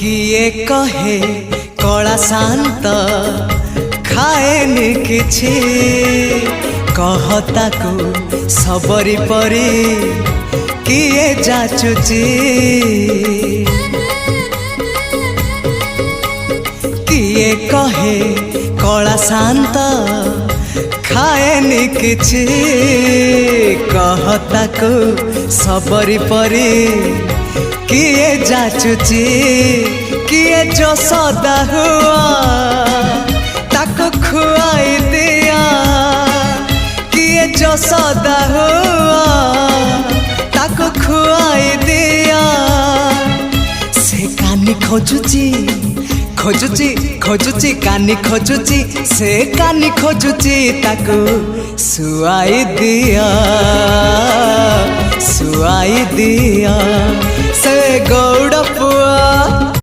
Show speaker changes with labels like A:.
A: किए कहे कला शांत खाएनि किछि कहता को सबरी परी किए जाचुची किए कहे कला शांत खाएनि किछि कहता को सबरी परी किए जाचुची किए जो सदा हुआ ताको खुआई दिया किए जो सदा हुआ ताको खुआई दिया से कानी खोजुची खोजुची खोजुची कानी खोजुची से कानी खोजुची ताको सुआई दिया से गौड़ पुआ।